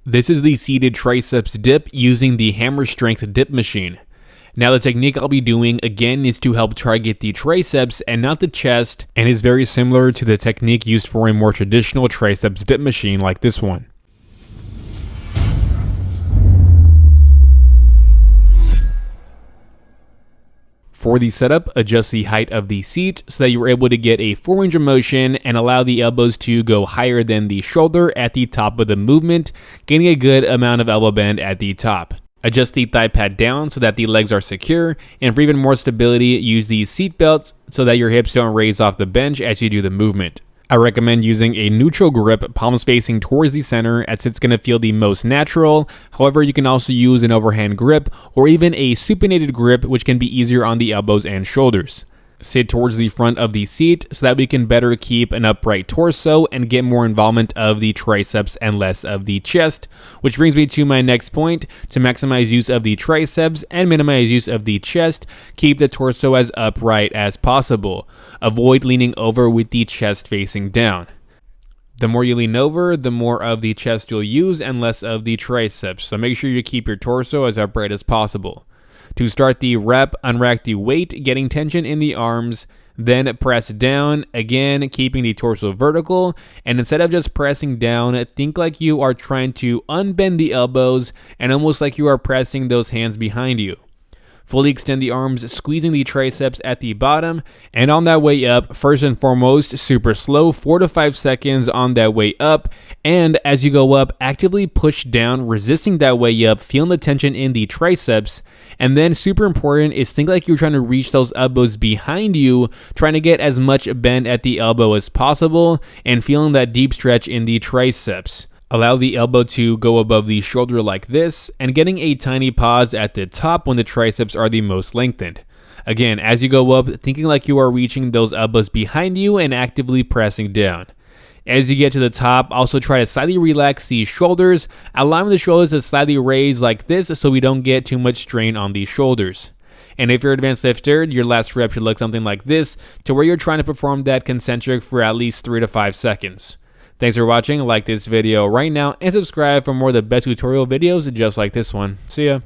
This is the seated triceps dip using the hammer strength dip machine. Now the technique I'll be doing again is to help target the triceps and not the chest, and is very similar to the technique used for a more traditional triceps dip machine like this one. For the setup, adjust the height of the seat so that you're able to get a full range of motion and allow the elbows to go higher than the shoulder at the top of the movement, getting a good amount of elbow bend at the top. Adjust the thigh pad down so that the legs are secure, and for even more stability, use the seat belts so that your hips don't raise off the bench as you do the movement. I recommend using a neutral grip, palms facing towards the center, as it's going to feel the most natural. However, you can also use an overhand grip or even a supinated grip, which can be easier on the elbows and shoulders. Sit towards the front of the seat so that we can better keep an upright torso and get more involvement of the triceps and less of the chest, which brings me to my next point. To maximize use of the triceps and minimize use of the chest, keep the torso as upright as possible. Avoid leaning over with the chest facing down. The more you lean over, the more of the chest you'll use and less of the triceps, so make sure you keep your torso as upright as possible. To start the rep, unrack the weight, getting tension in the arms, then press down, again keeping the torso vertical, and instead of just pressing down, think like you are trying to unbend the elbows and almost like you are pressing those hands behind you. Fully extend the arms, squeezing the triceps at the bottom, and on that way up, first and foremost, super slow, 4 to 5 seconds on that way up, and as you go up, actively push down, resisting that way up, feeling the tension in the triceps, and then super important is think like you're trying to reach those elbows behind you, trying to get as much bend at the elbow as possible, and feeling that deep stretch in the triceps. Allow the elbow to go above the shoulder like this, and getting a tiny pause at the top when the triceps are the most lengthened. Again, as you go up, thinking like you are reaching those elbows behind you and actively pressing down. As you get to the top, also try to slightly relax the shoulders, allowing the shoulders to slightly raise like this so we don't get too much strain on the shoulders. And if you're an advanced lifter, your last rep should look something like this, to where you're trying to perform that concentric for at least 3 to 5 seconds. Thanks for watching, like this video right now, and subscribe for more of the best tutorial videos just like this one. See ya.